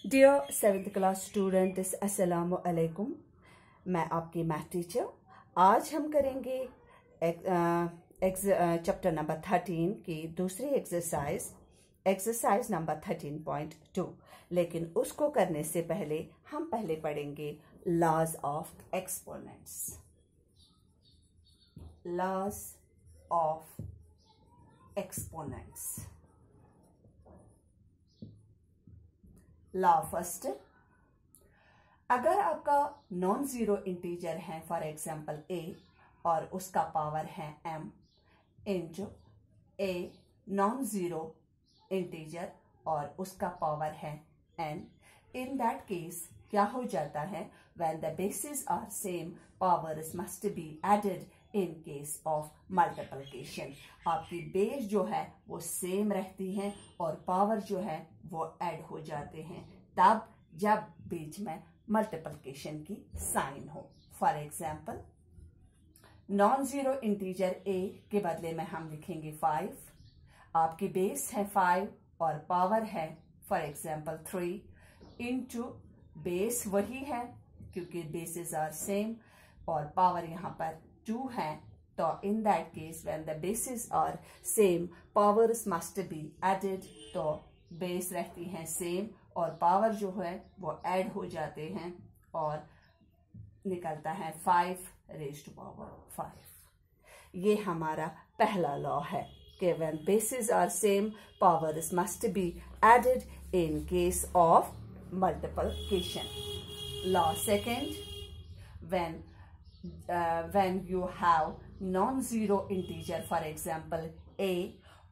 Dear 7th class students, अस्सलाम वालेकुम। मैं आपकी मैथ टीचर। आज हम करेंगे चैप्टर नंबर 13 की दूसरी एक्सरसाइज नंबर 13.2। लेकिन उसको करने से पहले हम पढ़ेंगे laws of exponents. Laws of exponents. Law first, अगर आपका नॉन जीरो इंटीजर है फॉर एग्जांपल a और उसका पावर है m into a non zero integer और उसका पावर है n, इन दैट केस क्या हो जाता है, when the bases are same powers must be added in case of multiplication. आपकी बेस जो है वो सेम रहती है और पावर जो है वो ऐड हो जाते हैं तब जब बीच में मल्टीप्लिकेशन की साइन हो। For example, non zero integer a के बदले में हम लिखेंगे 5। आपकी बेस है 5 और पावर है फॉर एग्जाम्पल 3 इंटू बेस वही है क्योंकि बेसिस आर सेम और पावर यहाँ पर 2 है। तो in that case when the bases are same powers must be added. तो बेस रहती है सेम और पावर जो है वो ऐड हो जाते हैं और निकलता है 5 रेज़्ड टू पावर 5। ये हमारा पहला लॉ है कि when bases are same powers must be added in case of multiplication. Law second, when you have non-zero integer for example a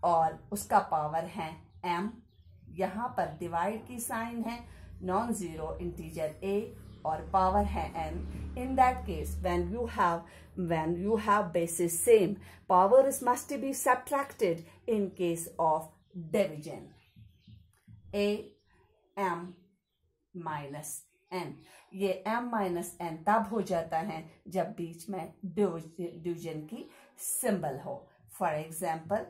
और उसका पावर है m, यहाँ पर डिवाइड की साइन है, नॉन जीरो इंटीजर a और पावर है n। in that case when you have basis same, powers must be subtracted in case of division। a m minus n, ये m माइनस n तब हो जाता है जब बीच में डिवीजन की सिंबल हो। For example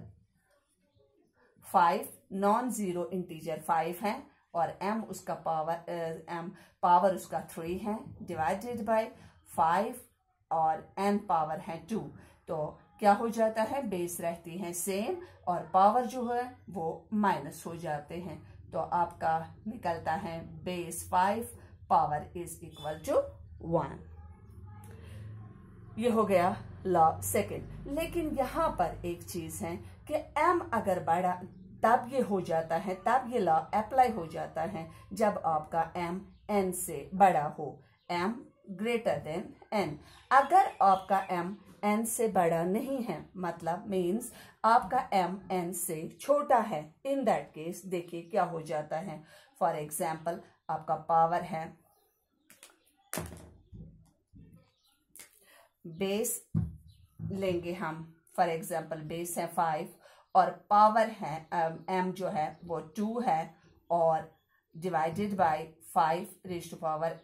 5 non zero integer 5 है और m उसका पावर उसका 3 है डिवाइडेड बाय 5 और n पावर है 2। तो क्या हो जाता है, बेस रहती है सेम और पावर जो है वो माइनस हो जाते हैं। तो आपका निकलता है base 5 power is equal to 1। ये हो गया लॉ सेकेंड। लेकिन यहां पर एक चीज है कि m अगर बड़ा तब ये हो जाता है, तब ये लॉ अप्लाई हो जाता है जब आपका m n से बड़ा हो, m ग्रेटर देन n। अगर आपका m n से बड़ा नहीं है, मतलब मीन्स आपका m n से छोटा है, इन दैट केस देखिए क्या हो जाता है। फॉर एग्जाम्पल, आपका पावर है, बेस लेंगे हम, फॉर एग्जाम्पल बेस है 5 और पावर है m जो है वो 2 है और divided by 5 raised to power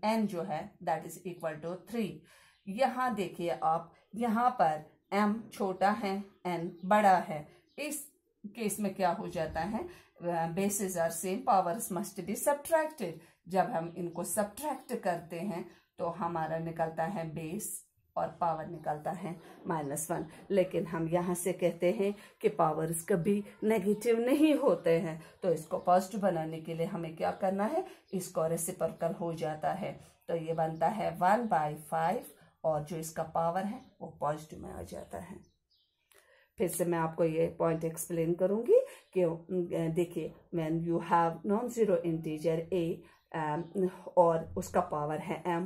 n जो है दैट इज इक्वल टू 3। यहाँ देखिए आप, यहाँ पर m छोटा है n बड़ा है, इस केस में क्या हो जाता है, bases are same powers must be subtracted. जब हम इनको सब्ट्रैक्ट करते हैं तो हमारा निकलता है बेस और पावर निकलता है -1। लेकिन हम यहाँ से कहते हैं कि पावर्स कभी नेगेटिव नहीं होते हैं, तो इसको पॉजिटिव बनाने के लिए हमें क्या करना है, इसको रेसिप्रोकल हो जाता है। तो ये बनता है 1/5 और जो इसका पावर है वो पॉजिटिव में आ जाता है। फिर से मैं आपको ये पॉइंट एक्सप्लेन करूंगी कि देखिए, when you have non zero integer a और उसका पावर है m,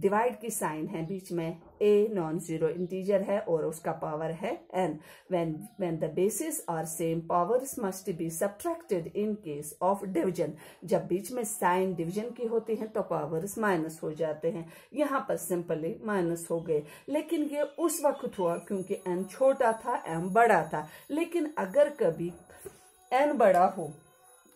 डिवाइड की साइन है, बीच में a नॉन जीरो इंटीजर है और उसका पावर है n। when the bases are same, powers must be subtracted in case of division। जब बीच में साइन डिवीजन की होती है तो पावर्स माइनस हो जाते हैं। यहाँ पर सिंपली माइनस हो गए, लेकिन ये उस वक्त हुआ क्योंकि n छोटा था, m बड़ा था। लेकिन अगर कभी n बड़ा हो,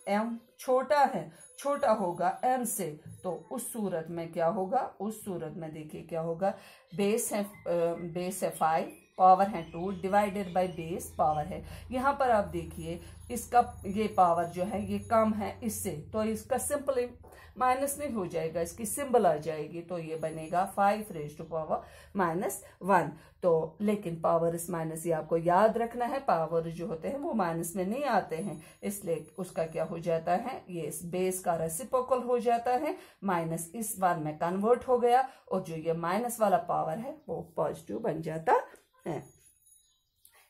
m छोटा होगा m से, तो उस सूरत में क्या होगा, उस सूरत में देखिए क्या होगा, बेस है 5 पावर है 2 डिवाइडेड बाय बेस पावर है। यहाँ पर आप देखिए इसका ये पावर जो है ये कम है इससे, तो इसका सिंपली माइनस नहीं हो जाएगा, इसकी सिंबल आ जाएगी, तो ये बनेगा 5 रेज़ टू पावर -1। तो लेकिन पावर इस माइनस, ये आपको याद रखना है, पावर जो होते हैं वो माइनस में नहीं आते हैं, इसलिए उसका क्या हो जाता है, ये इस बेस का रेसिप्रोकल हो जाता है, माइनस इस 1 में कन्वर्ट हो गया और जो ये माइनस वाला पावर है वो पॉजिटिव बन जाता है।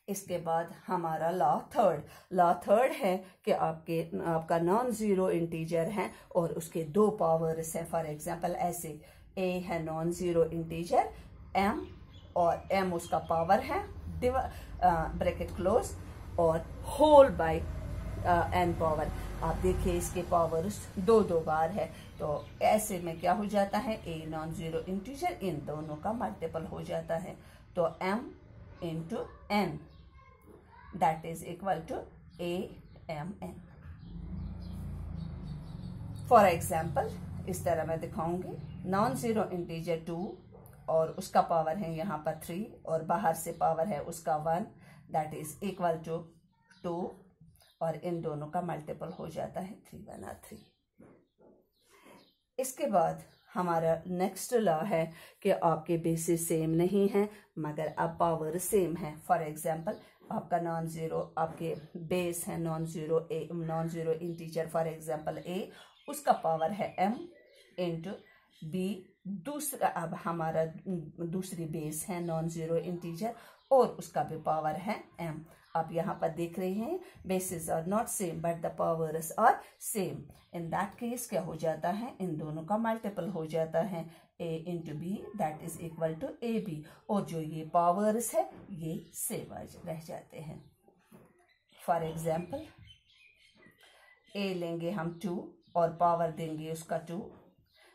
इसके बाद हमारा लॉ थर्ड है कि आपका नॉन जीरो इंटीजर है और उसके 2 पावर्स हैं। फॉर एग्जांपल ऐसे a है नॉन जीरो इंटीजर m और m उसका पावर है ब्रैकेट क्लोज और होल बाय n पावर। आप देखिए इसके पावर्स 2 बार है, तो ऐसे में क्या हो जाता है, a नॉन जीरो इंटीजर इन दोनों का मल्टीपल हो जाता है, तो m into n that is equal to AMN। For example इस तरह मैं दिखाऊंगी, नॉन जीरो इंटीजर 2 और उसका पावर है यहाँ पर 3 और बाहर से पावर है उसका 1 दैट इज इक्वल टू 2 और इन दोनों का मल्टीपल हो जाता है 3 1 3। इसके बाद हमारा नेक्स्ट लॉ है कि आपके बेसिस सेम नहीं है मगर अब पावर सेम है। फॉर एग्जाम्पल आपका नॉन जीरो, आपके बेस है non zero integer, for example a, उसका पावर है m इंटू b, दूसरा अब हमारा दूसरी बेस है नॉन जीरो इंटीजर और उसका भी पावर है m। आप यहाँ पर देख रहे हैं bases are not same but the powers are same, in that case क्या हो जाता है, इन दोनों का मल्टीपल हो जाता है, a into B that is equal to A B, और जो ये पावर्स है ये सेम रह जाते हैं। फॉर एग्जाम्पल a लेंगे हम 2 और पावर देंगे उसका 2,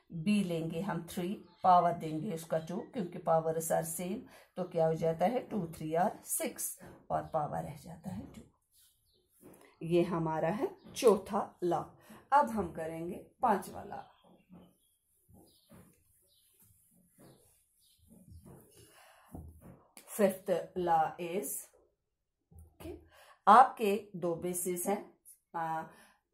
b लेंगे हम 3 पावर देंगे उसका 2 क्योंकि पावर्स आर सेम, तो क्या हो जाता है 2 3 आर 6 और पावर रह जाता है 2। ये हमारा है चौथा लॉ। अब हम करेंगे 5वां लॉ। फिफ्थ लॉ इज आपके 2 बेसिस हैं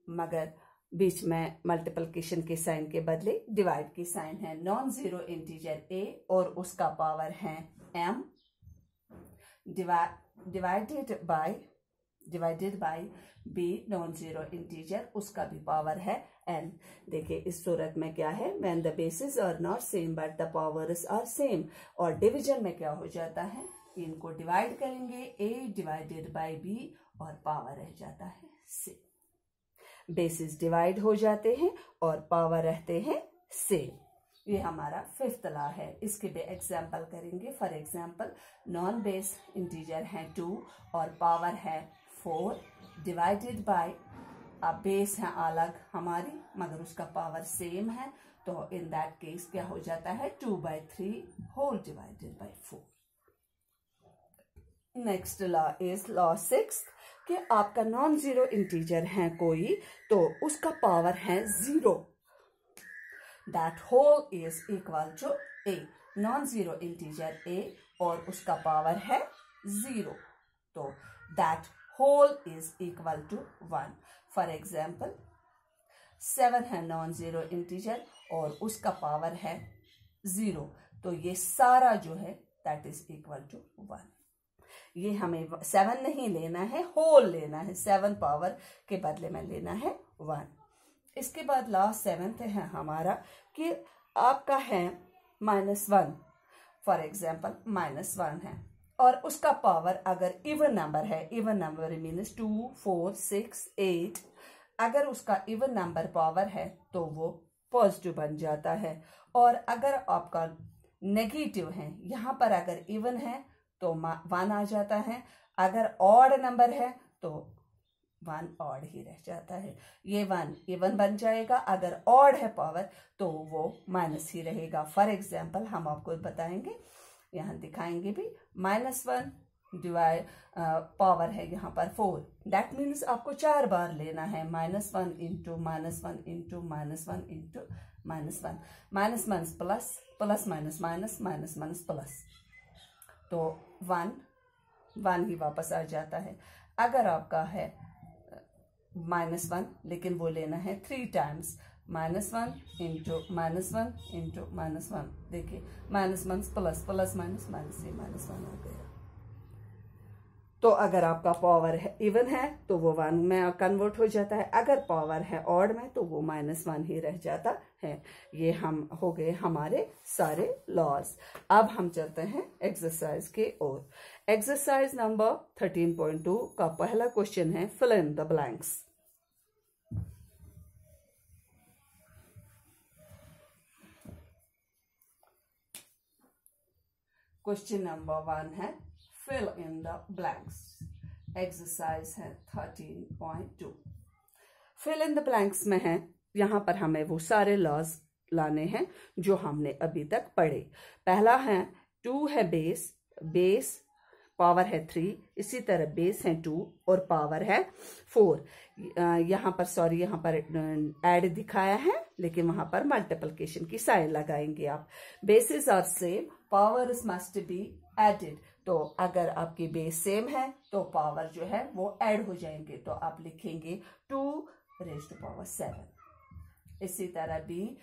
मगर बीच में मल्टीप्लिकेशन के साइन के बदले डिवाइड की साइन है। नॉन जीरो इंटीजर a और उसका पावर है m divided by b non zero integer, उसका भी पावर है n। देखिए इस सूरत में क्या है, when the bases are not same but the powers are same, और डिवीजन में क्या हो जाता है, इनको डिवाइड करेंगे a डिवाइडेड बाय b और पावर रह जाता है सेम। बेसिस डिवाइड हो जाते हैं और पावर रहते हैं सेम। ये हमारा 5th लॉ है। इसके भी एग्जाम्पल करेंगे। For example non base integer है 2 और पावर है 4 डिवाइडेड बाय, अब बेस है अलग हमारी मगर उसका पावर सेम है, तो इन दैट केस क्या हो जाता है 2/3 whole divided by 4। Next law is law 6 कि आपका नॉन जीरो इंटीजर है कोई, तो उसका पावर है 0, that whole is equal to a। Non zero integer a और उसका पावर है 0, तो that whole is equal to 1। For example 7 है नॉन जीरो इंटीजर और उसका पावर है 0, तो ये सारा जो है दैट इज इक्वल टू 1। ये हमें 7 नहीं लेना है, होल लेना है, 7 पावर के बदले में लेना है 1। इसके बाद लॉ 7th है हमारा कि आपका है -1, फॉर एग्जाम्पल -1 है और उसका पावर अगर इवन नंबर है, इवन नंबर मीन्स 2 4 6 8, अगर उसका इवन नंबर पावर है तो वो पॉजिटिव बन जाता है, और अगर आपका नेगेटिव है, यहाँ पर अगर इवन है तो 1 आ जाता है, अगर ऑड नंबर है तो 1 ऑड ही रह जाता है। ये 1 इवन बन जाएगा, अगर ऑड है पावर तो वो माइनस ही रहेगा। फॉर एग्जाम्पल हम आपको बताएंगे, यहाँ दिखाएंगे भी, -1 डिवाइड पावर है यहाँ पर 4, दैट मीन्स आपको 4 बार लेना है, -1 into -1 into -1 into -1, -1 plus plus minus minus minus minus plus, तो 1 1 ही वापस आ जाता है। अगर आपका है -1 लेकिन वो लेना है 3 टाइम्स, -1 इंटू -1 इंटू -1, देखिए -1 प्लस प्लस माइनस माइनस से -1 हो गया। तो अगर आपका पावर है इवन है तो वो 1 में कन्वर्ट हो जाता है, अगर पावर है ऑड में तो वो -1 ही रह जाता है। ये हम हो गए हमारे सारे लॉज। अब हम चलते हैं एक्सरसाइज के ओर। एक्सरसाइज नंबर 13.2 का पहला क्वेश्चन है fill in the blanks. Question number 1 है fill in the blanks। Exercise है 13.2। fill in the blanks में है, यहां पर हमें वो सारे लॉज लाने हैं जो हमने अभी तक पढ़े। पहला है 2 है बेस, बेस पावर है 3, इसी तरह बेस है 2 और पावर है 4। यहाँ पर सॉरी यहाँ पर ऐड दिखाया है लेकिन वहां पर मल्टीप्लिकेशन की साइन लगाएंगे आप। Bases are same, powers must be added. तो अगर आपकी बेस सेम है तो पावर जो है वो ऐड हो जाएंगे, तो आप लिखेंगे 2 raised to power 7। इसी तरह बी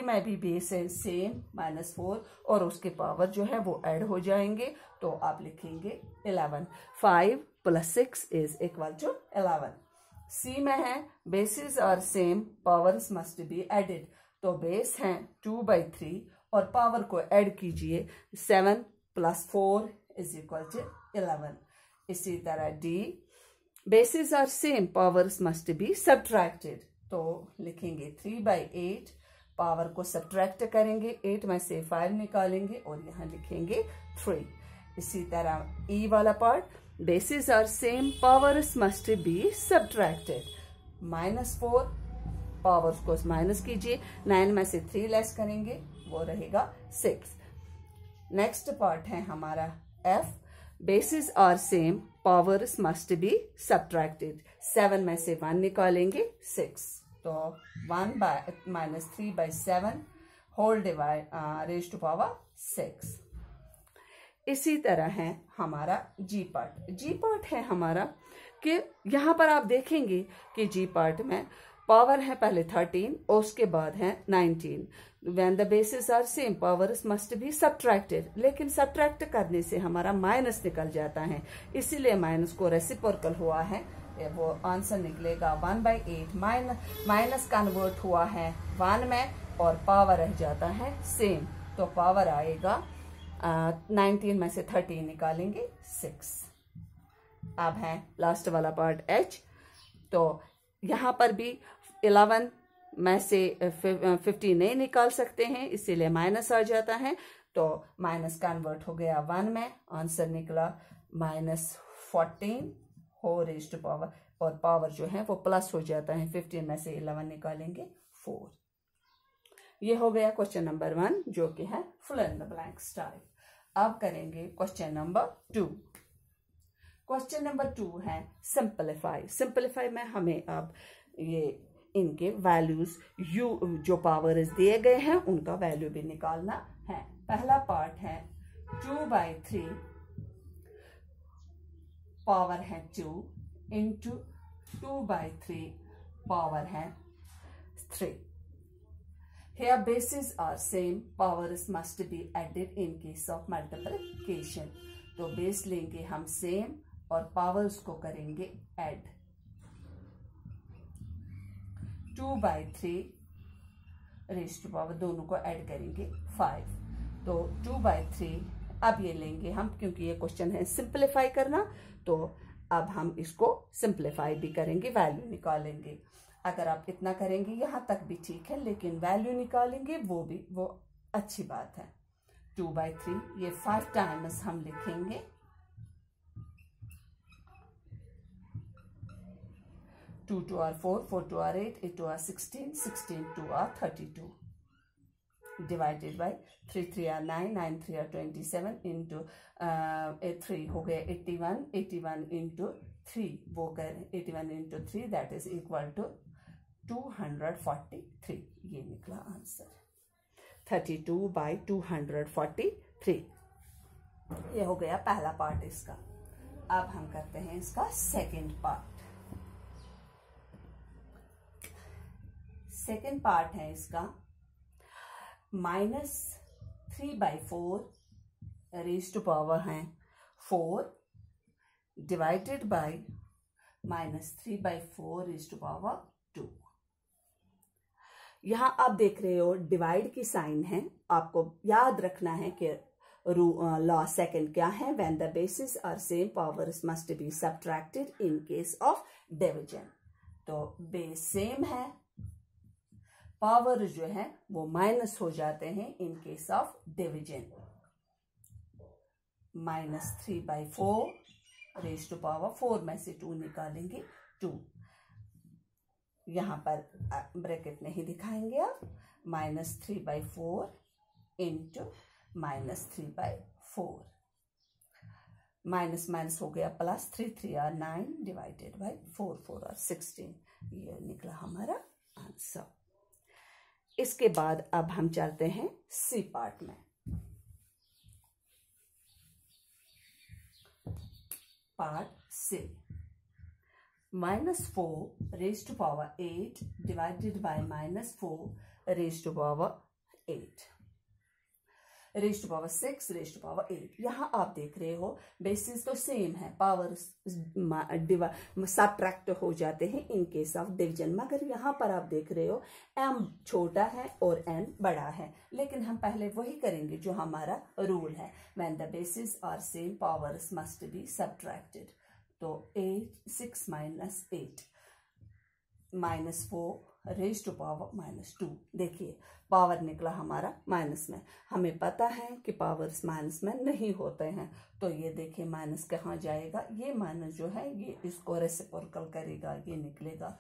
में भी बेस है सेम -4 और उसके पावर जो है वो ऐड हो जाएंगे, तो आप लिखेंगे 11। 5 + 6 इज इक्वल टू 11। सी में है bases are same, powers must be added. तो बेस है 2/3 और पावर को ऐड कीजिए, 7 + 4 इज इक्वल टू 11। इसी तरह D, bases are same, powers must be subtracted. तो लिखेंगे 3/8, पावर को सब्ट्रैक्ट करेंगे, 8 में से 5 निकालेंगे और यहाँ लिखेंगे 3। इसी तरह ई वाला part, bases are same, powers must be subtracted. -4, powers को माइनस कीजिए, 9 में से 3 लेस करेंगे, वो रहेगा 6। नेक्स्ट पार्ट है हमारा F, bases are same, powers must be subtracted. 7 में से 1 निकालेंगे, 6। तो 1 -3/7 whole divide raised to power 6। इसी तरह है हमारा जी पार्ट। जी पार्ट है हमारा कि यहाँ पर आप देखेंगे कि जी पार्ट में पावर है पहले 13 और उसके बाद है 19। When the bases are same, powers must be subtracted, लेकिन सब्ट्रैक्ट करने से हमारा माइनस निकल जाता है, इसीलिए माइनस को रेसिप्रोकल हुआ है, वो आंसर निकलेगा 1/8। माइनस कन्वर्ट हुआ है 1 में और पावर रह जाता है सेम, तो पावर आएगा 19 में से 13 निकालेंगे 6। अब है लास्ट वाला पार्ट एच। तो यहाँ पर भी 11 में से 50 नहीं निकाल सकते हैं, इसीलिए माइनस आ जाता है, तो माइनस कन्वर्ट हो गया 1 में, आंसर निकला -14 हो रेज़्ड टू पावर, और पावर जो है वो प्लस हो जाता है, 15 में से 11 निकालेंगे 4। ये हो गया क्वेश्चन नंबर 1 जो कि है fill in the blanks type. अब करेंगे क्वेश्चन नंबर 2। क्वेश्चन नंबर 2 है सिंपलीफाई। सिंपलीफाई में हमें अब ये इनके वैल्यूज जो पावर्स दिए गए हैं उनका वैल्यू भी निकालना है। पहला पार्ट है 2/3, पावर है 2 इंटू 2/3, पावर है 3। Here bases are same, powers must be added in case of multiplication। तो बेस लेंगे हम सेम और पावर्स को करेंगे ऐड। 2/3 रेज़्ड टू पावर, दोनों को ऐड करेंगे 5। तो 2/3 अब ये लेंगे हम, क्योंकि ये क्वेश्चन है सिंप्लीफाई करना, तो अब हम इसको सिंप्लीफाई भी करेंगे, वैल्यू निकालेंगे। अगर आप इतना करेंगे यहाँ तक भी ठीक है, लेकिन वैल्यू निकालेंगे वो अच्छी बात है। 2/3 ये 5 टाइम्स हम लिखेंगे, 2 2 are 4, 4 2 are 8, 8 2 are 16, 16 2 are 32, divided by 3 3 are 9, 9 3 are 27 into 3 हो गए 81, 81 into 3 वो कर 81 into 3 that is equal to 243। ये निकला आंसर 32/243। ये हो गया पहला पार्ट इसका। अब हम करते हैं इसका सेकंड पार्ट। सेकंड पार्ट है इसका -3/4 रेज़ टू पावर है 4 divided by -3/4 raise to power 2। यहां आप देख रहे हो डिवाइड की साइन है। आपको याद रखना है कि लॉ सेकंड क्या है, when the bases are same powers must be subtracted in case of division. तो बेस सेम है, पावर जो है वो माइनस हो जाते हैं in case of division. -3/4 raise to power 4 में से 2 निकालेंगे 2। यहां पर ब्रैकेट नहीं दिखाएंगे आप। -3/4 इंटू -3/4, माइनस माइनस हो गया plus, 3 3 are 9 divided by 4 4 are 16। ये निकला हमारा आंसर। इसके बाद अब हम चलते हैं सी पार्ट में। Part C, -4 raise to power 8 divided by -4 raise to power 8 raise to power 6 raise to power 8। यहां आप देख रहे हो बेसिस तो सेम है, पावर सबट्रैक्ट हो जाते हैं इन केस ऑफ डिवीजन, मगर यहां पर आप देख रहे हो m छोटा है और n बड़ा है। लेकिन हम पहले वही करेंगे जो हमारा रूल है, when the bases are same powers must be subtracted. तो 6 - 8 -4 रेज़ टू पावर -2। देखिए पावर निकला हमारा माइनस में। हमें पता है कि पावर्स माइनस में नहीं होते हैं, तो ये देखिए माइनस कहाँ जाएगा, ये माइनस जो है ये इसको रेसिप्रोकल करेगा, ये निकलेगा,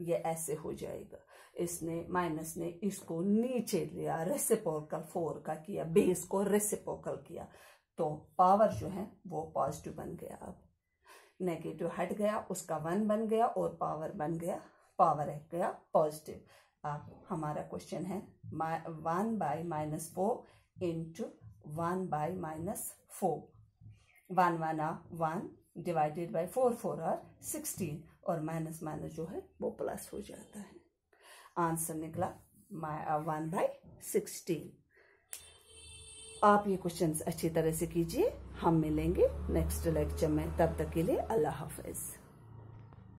ये ऐसे हो जाएगा। इसने माइनस ने इसको नीचे लिया, रेसिप्रोकल 4 का किया, बेस को रेसिप्रोकल किया, तो पावर जो है वो पॉजिटिव बन गया। अब नेगेटिव हट गया, उसका 1 बन गया और पावर बन गया, पावर रह गया पॉजिटिव। अब हमारा क्वेश्चन है 1/-4 इंटू 1/-4। 1 1 1 डिवाइडेड बाय 4 4 आर 16, और माइनस माइनस जो है वो प्लस हो जाता है। आंसर निकला 1/16। आप ये क्वेश्चंस अच्छी तरह से कीजिए। हम मिलेंगे नेक्स्ट लेक्चर में, तब तक के लिए अल्लाह हाफिज।